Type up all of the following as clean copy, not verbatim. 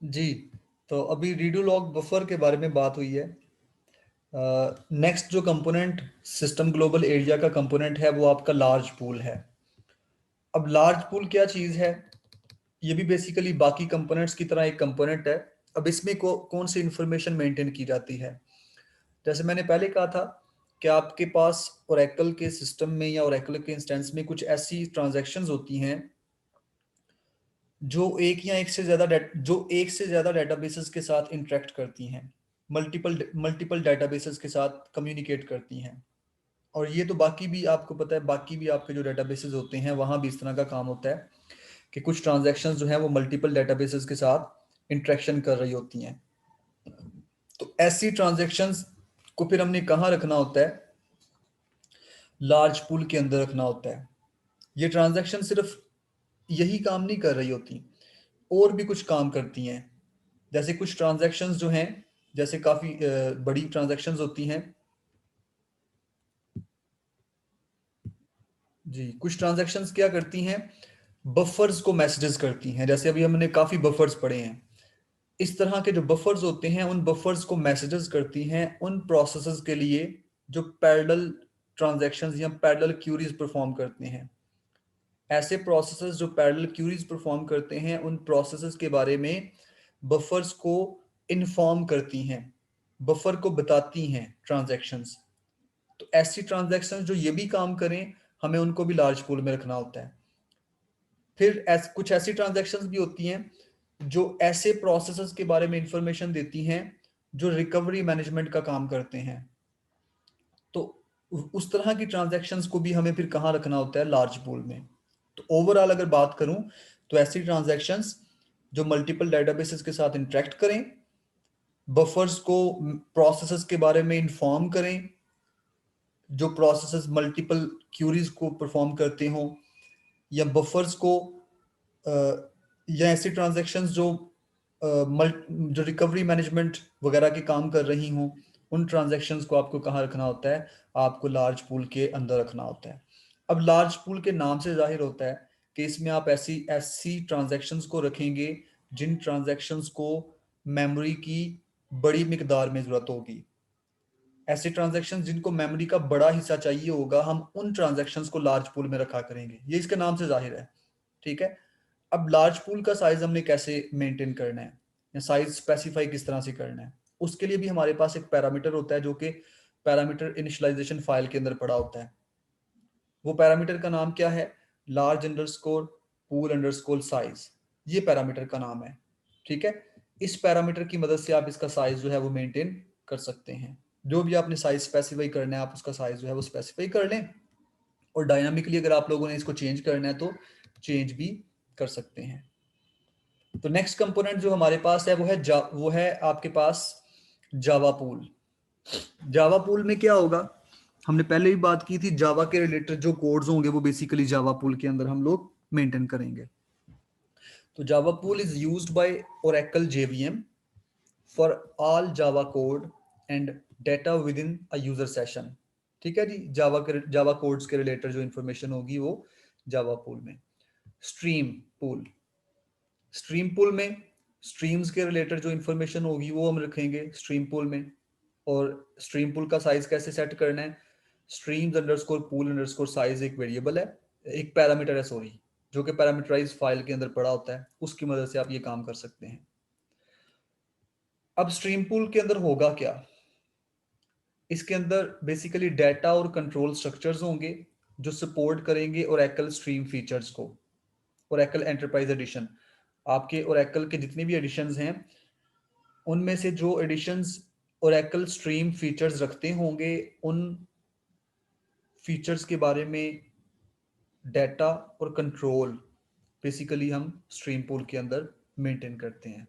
जी, तो अभी redo log buffer के बारे में बात हुई है। नेक्स्ट जो कंपोनेंट सिस्टम ग्लोबल एरिया का कंपोनेंट है वो आपका लार्ज पूल है। अब लार्ज पूल क्या चीज़ है? ये भी बेसिकली बाकी कंपोनेंट्स की तरह एक कंपोनेंट है। अब इसमें कौन सी इंफॉर्मेशन मेंटेन की जाती है? जैसे मैंने पहले कहा था कि आपके पास ओरेकल के सिस्टम में या ओरेकल के इंस्टेंस में कुछ ऐसी ट्रांजैक्शंस होती हैं जो एक से ज़्यादा डेटाबेसेस के साथ इंटरेक्ट करती हैं, मल्टीपल मल्टीपल डेटाबेसेस के साथ कम्युनिकेट करती हैं। और ये तो बाकी भी आपको पता है, बाकी भी आपके जो डेटाबेसेस होते हैं वहाँ भी इस तरह का काम होता है कि कुछ ट्रांजैक्शंस जो हैं वो मल्टीपल डेटाबेसेस के साथ इंटरेक्शन कर रही होती हैं। तो ऐसी ट्रांजैक्शंस को फिर हमने कहाँ रखना होता है? लार्ज पूल के अंदर रखना होता है। ये ट्रांजैक्शन सिर्फ यही काम नहीं कर रही होती, और भी कुछ काम करती हैं। जैसे कुछ ट्रांजैक्शंस जो हैं, जैसे काफ़ी बड़ी ट्रांजैक्शंस होती हैं। जी, कुछ ट्रांजैक्शंस क्या करती हैं? बफर्स को मैसेजेस करती हैं। जैसे अभी हमने काफ़ी बफर्स पढ़े हैं। इस तरह के जो बफर्स होते हैं उन बफर्स को मैसेजेस करती हैं उन प्रोसेसेस के लिए जो पैरेलल ट्रांजैक्शंस या पैरेलल क्यूरीज परफॉर्म करते हैं। ऐसे प्रोसेसेस जो पैरेलल क्यूरीज परफॉर्म करते हैं उन प्रोसेसेस के बारे में बफर्स को इन्फॉर्म करती हैं, बफर को बताती हैं ट्रांजैक्शंस। तो ऐसी ट्रांजैक्शंस जो ये भी काम करें, हमें उनको भी लार्ज पूल में रखना होता है। फिर कुछ ऐसी ट्रांजैक्शंस भी होती हैं जो ऐसे प्रोसेसेस के बारे में इंफॉर्मेशन देती हैं जो रिकवरी मैनेजमेंट का काम करते हैं। तो उस तरह की ट्रांजैक्शंस को भी हमें फिर कहाँ रखना होता है? लार्ज पूल में। तो ओवरऑल अगर बात करूं तो ऐसी ट्रांजैक्शंस जो मल्टीपल डेटाबेसेस के साथ इंटरेक्ट करें, बफर्स को प्रोसेसेस के बारे में इंफॉर्म करें, जो प्रोसेसेस मल्टीपल क्यूरीज को परफॉर्म करते हों, या बफर्स को या ऐसी ट्रांजैक्शंस जो रिकवरी मैनेजमेंट वगैरह के काम कर रही हों, उन ट्रांजैक्शंस को आपको कहाँ रखना होता है? आपको लार्ज पूल के अंदर रखना होता है। अब लार्ज पूल के नाम से जाहिर होता है कि इसमें आप ऐसी ऐसी ट्रांजैक्शंस को रखेंगे जिन ट्रांजैक्शंस को मेमोरी की बड़ी मिकदार में ज़रूरत होगी। ऐसे ट्रांजैक्शंस जिनको मेमोरी का बड़ा हिस्सा चाहिए होगा, हम उन ट्रांजैक्शंस को लार्ज पूल में रखा करेंगे। ये इसके नाम से जाहिर है। ठीक है। अब लार्ज पूल का साइज हमने कैसे मेंटेन करना है या साइज स्पेसिफाई किस तरह से करना है? उसके लिए भी हमारे पास एक पैरामीटर होता है जो कि पैरामीटर इनिशियलाइजेशन फाइल के अंदर पड़ा होता है। वो पैरामीटर का नाम क्या है? Large underscore pool underscore size. ये पैरामीटर का नाम है। ठीक है। इस पैरामीटर की मदद से आप इसका साइज जो है वो मेंटेन कर सकते हैं। जो भी आपने साइज स्पेसिफाई करना है, आप उसका साइज जो है वो स्पेसिफाई कर लें, और डायनामिकली अगर आप लोगों ने इसको चेंज करना है तो चेंज भी कर सकते हैं। तो नेक्स्ट कंपोनेंट जो हमारे पास है वो है आपके पास जावा पूल। जावा पूल में क्या होगा? हमने पहले भी बात की थी, जावा के रिलेटेड जो कोड्स होंगे वो बेसिकली जावा पूल के अंदर हम लोग मेंटेन करेंगे। तो Java pool is used by Oracle JVM for all Java code and data within a user session. ठीक है जी। जावा कोड्स के रिलेटेड जो इंफॉर्मेशन होगी वो जावा पूल में। स्ट्रीम पूल, स्ट्रीम पूल में स्ट्रीम्स के रिलेटेड जो इंफॉर्मेशन होगी वो हम रखेंगे स्ट्रीम पूल में। और स्ट्रीम पूल का साइज कैसे सेट करना है? Streams underscore pool underscore size एक वेरिएबल है, एक पैरामीटर है सॉरी, जो कि पैरामीटराइज फाइल के अंदर पड़ा होता है। उसकी मदद से आप ये काम कर सकते हैं। अब स्ट्रीम पूल के अंदर होगा क्या? इसके अंदर बेसिकली डाटा और कंट्रोल स्ट्रक्चर्स होंगे जो सपोर्ट करेंगे ओरेकल स्ट्रीम फीचर्स को। ओरेकल एंटरप्राइज एडिशन, आपके ओरेकल के जितने भी एडिशंस हैं उनमें से जो एडिशंस ओरेकल स्ट्रीम फीचर्स रखते होंगे, उन फीचर्स के बारे में डाटा और कंट्रोल बेसिकली हम स्ट्रीम पूल के अंदर मेंटेन करते हैं।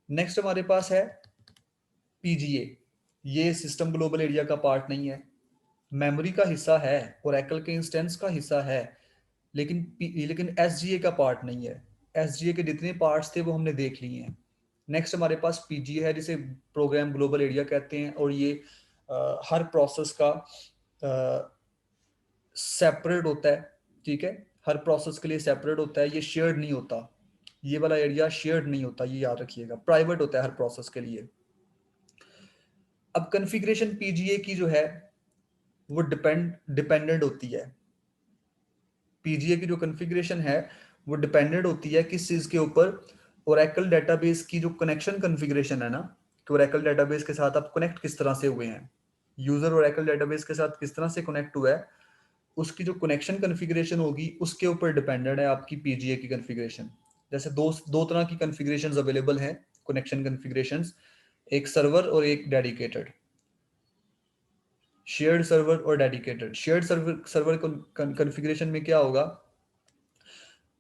नेक्स्ट हमारे पास है पीजीए। ये सिस्टम ग्लोबल एरिया का पार्ट नहीं है, मेमोरी का हिस्सा है, ओरेकल के इंस्टेंस का हिस्सा है, लेकिन एसजीए का पार्ट नहीं है। एसजीए के जितने पार्ट्स थे वो हमने देख लिए हैं। नेक्स्ट हमारे पास पीजीए है जिसे प्रोग्राम ग्लोबल एरिया कहते हैं, और ये हर प्रोसेस का सेपरेट होता है। ठीक है। हर प्रोसेस के लिए सेपरेट होता है, ये शेयर्ड नहीं होता। ये वाला एरिया शेयर्ड नहीं होता, ये याद रखिएगा, प्राइवेट होता है हर प्रोसेस के लिए। अब कॉन्फ़िगरेशन पीजीए की जो है वो डिपेंडेंट होती है। पीजीए की जो कॉन्फ़िगरेशन है वो डिपेंडेंट होती है किस चीज के ऊपर? ओरेकल डेटाबेस की जो कनेक्शन कॉन्फ़िगरेशन है ना, कि ओरेकल डेटाबेस के साथ आप कनेक्ट किस तरह से हुए हैं, यूजर ओरेकल डेटाबेस के साथ किस तरह से कनेक्ट हुआ है, उसकी जो कनेक्शन कॉन्फ़िगरेशन होगी उसके ऊपर डिपेंडेंट है आपकी पीजीए की कॉन्फ़िगरेशन। जैसे दो दो तरह की कॉन्फ़िगरेशंस अवेलेबल हैं, कनेक्शन कॉन्फ़िगरेशंस, एक सर्वर और एक डेडिकेटेड। शेयर्ड सर्वर और dedicated. Shared server server configuration में क्या होगा,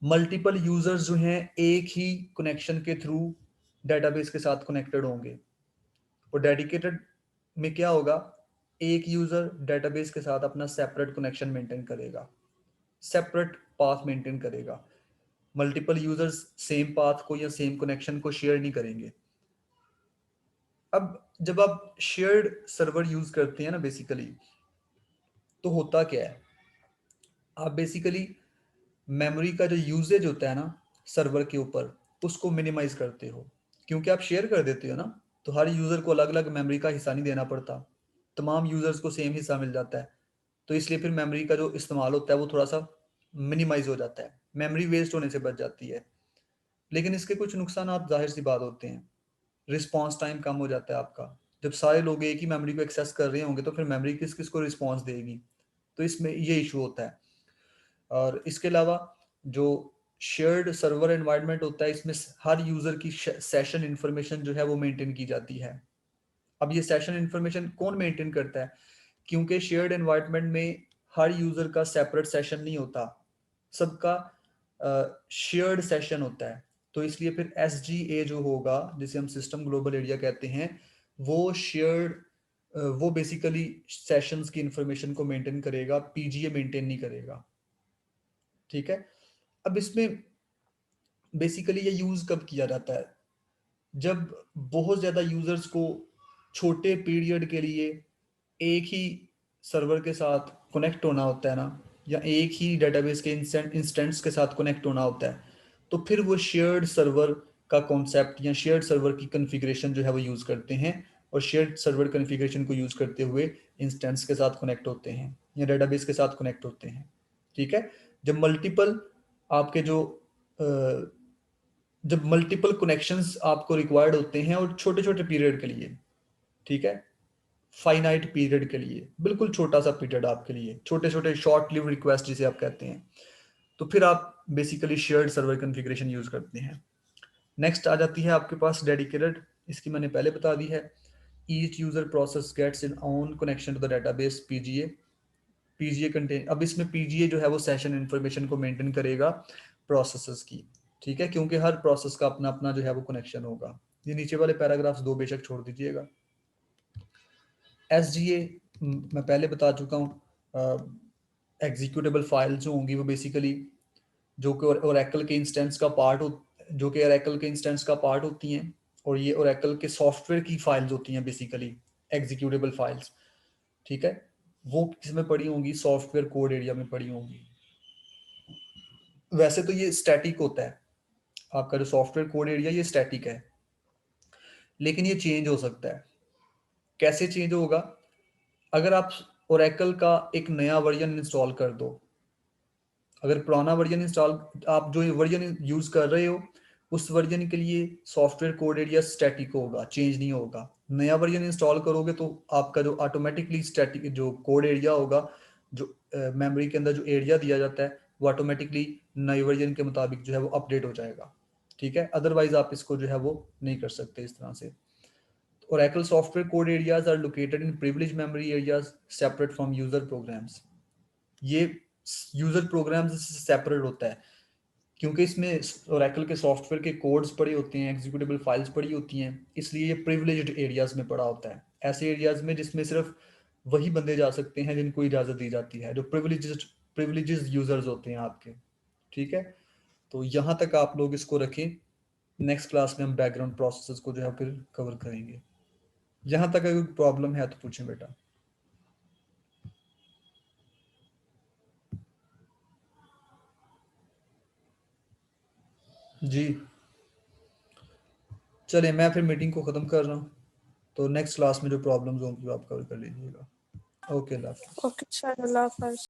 मल्टीपल यूजर्स जो हैं एक ही कनेक्शन के थ्रू डेटाबेस के साथ कनेक्टेड होंगे। और डेडिकेटेड में क्या होगा, एक यूजर डेटाबेस के साथ अपना सेपरेट कनेक्शन मेंटेन करेगा, सेपरेट पाथ मेंटेन करेगा। मल्टीपल यूजर्स सेम पाथ को या सेम कनेक्शन को शेयर नहीं करेंगे। अब जब आप शेयर्ड सर्वर यूज करते हैं ना बेसिकली, तो होता क्या है, आप बेसिकली मेमोरी का जो यूजेज होता है ना सर्वर के ऊपर, उसको मिनिमाइज करते हो, क्योंकि आप शेयर कर देते हो ना, तो हर यूजर को अलग अलग मेमोरी का हिस्सा नहीं देना पड़ता, तमाम यूजर्स को सेम हिस्सा मिल जाता है। तो इसलिए फिर मेमोरी का जो इस्तेमाल होता है वो थोड़ा सा मिनिमाइज हो जाता है, मेमोरी वेस्ट होने से बच जाती है। लेकिन इसके कुछ नुकसान आप जाहिर सी बात होते हैं, रिस्पॉन्स टाइम कम हो जाता है आपका। जब सारे लोग एक ही मेमोरी को एक्सेस कर रहे होंगे तो फिर मेमोरी किस किस को रिस्पॉन्स देगी, तो इसमें ये इशू होता है। और इसके अलावा जो शेयर्ड सर्वर एनवायरनमेंट होता है, इसमें हर यूजर की सेशन इंफॉर्मेशन जो है वो मेंटेन की जाती है। अब ये सेशन इंफॉर्मेशन कौन मेंटेन करता है, क्योंकि शेयर्ड एनवायरनमेंट में हर यूजर का सेपरेट सेशन नहीं होता, सबका शेयर्ड सेशन होता है। तो इसलिए फिर एस जो होगा, जिसे हम सिस्टम ग्लोबल एरिया कहते हैं, वो शेयर्ड, वो बेसिकली सेशंस की इंफॉर्मेशन को मेंटेन करेगा, पीजीए मेंटेन नहीं करेगा। ठीक है। अब इसमें बेसिकली ये यूज कब किया जाता है, जब बहुत ज्यादा यूजर्स को छोटे पीरियड के लिए एक ही सर्वर के साथ कनेक्ट होना होता है ना, या एक ही डेटाबेस के इंस्टेंट्स के साथ कनेक्ट होना होता है, तो फिर वो शेयर्ड सर्वर का कॉन्सेप्ट या शेयर्ड सर्वर की कॉन्फ़िगरेशन जो है वो यूज करते हैं, और शेयर्ड सर्वर कॉन्फ़िगरेशन को यूज करते हुए इंस्टेंट्स के साथ कनेक्ट होते हैं या डेटाबेस के साथ कनेक्ट होते हैं। ठीक है। जब मल्टीपल आपके जो जब मल्टीपल कनेक्शंस आपको रिक्वायर्ड होते हैं और छोटे छोटे पीरियड के लिए, ठीक है, फाइनाइट पीरियड के लिए, बिल्कुल छोटा सा पीरियड आपके लिए, छोटे छोटे शॉर्ट लिव रिक्वेस्ट जिसे आप कहते हैं, तो फिर आप basically shared server configuration use करते हैं। नेक्स्ट आ जाती है आपके पास डेडिकेटेड। इसकी मैंने पहले बता दी है, each user process gets in own connection to the database PGA. PGA contain, अब इसमें पीजीए जो है वो सेशन इन्फॉर्मेशन को मेंटेन करेगा प्रोसेसेस की। ठीक है, क्योंकि हर प्रोसेस का अपना अपना जो है वो कनेक्शन होगा। ये नीचे वाले पैराग्राफ्स दो बेशक छोड़ दीजिएगा। एस मैं पहले बता चुका हूँ, एग्जीक्यूटेबल फाइल जो होंगी वो बेसिकली जो कि ओरेकल के इंस्टेंस का पार्ट हो, जो कि ओरेकल के इंस्टेंस का पार्ट होती हैं, और ये ओरेकल के सॉफ्टवेयर की फाइल्स होती हैं बेसिकली, एग्जीक्यूटेबल फाइल्स। ठीक है, वो किसमें पड़ी होंगी, सॉफ्टवेयर कोड एरिया में पड़ी होंगी। वैसे तो ये स्टैटिक होता है, आपका जो सॉफ्टवेयर कोड एरिया ये स्टैटिक है, लेकिन ये चेंज हो सकता है। कैसे चेंज होगा, अगर आप ओरेकल का एक नया वर्जन इंस्टॉल कर दो, अगर पुराना वर्जन इंस्टॉल, आप जो वर्जन यूज कर रहे हो उस वर्जन के लिए सॉफ्टवेयर कोड एरिया स्टैटिक होगा, चेंज नहीं होगा। नया वर्जन इंस्टॉल करोगे तो आपका जो ऑटोमेटिकली स्टैटिक जो कोड एरिया होगा, जो मेमोरी के अंदर जो एरिया दिया जाता है, वो ऑटोमेटिकली नए वर्जन के मुताबिक जो है वो अपडेट हो जाएगा। ठीक है, अदरवाइज आप इसको जो है वो नहीं कर सकते इस तरह से। Oracle software code areas are located in privileged memory areas separate from user programs. ये यूजर प्रोग्राम से सेपरेट होता है, क्योंकि इसमें ओरेकल के सॉफ्टवेयर के कोड्स पड़े होते हैं, एग्जीक्यूटेबल फाइल्स पड़ी होती हैं, इसलिए ये प्रिविलेज्ड एरियाज में पड़ा होता है, ऐसे एरियाज में जिसमें सिर्फ वही बंदे जा सकते हैं जिनको इजाजत दी जाती है, जो प्रिविलेजेस यूजर्स होते हैं आपके। ठीक है, तो यहाँ तक आप लोग इसको रखें। नेक्स्ट क्लास में हम बैकग्राउंड प्रोसेसेस को जो है फिर कवर करेंगे। यहाँ तक अगर प्रॉब्लम है तो पूछें बेटा। जी चलिए मैं फिर मीटिंग को ख़त्म कर रहा हूँ, तो नेक्स्ट क्लास में जो प्रॉब्लम्स होंगी वो आप कवर कर लीजिएगा। ओके अल्लाह हाफ़िज़। ओके सर, अल्लाह हाफ़िज़।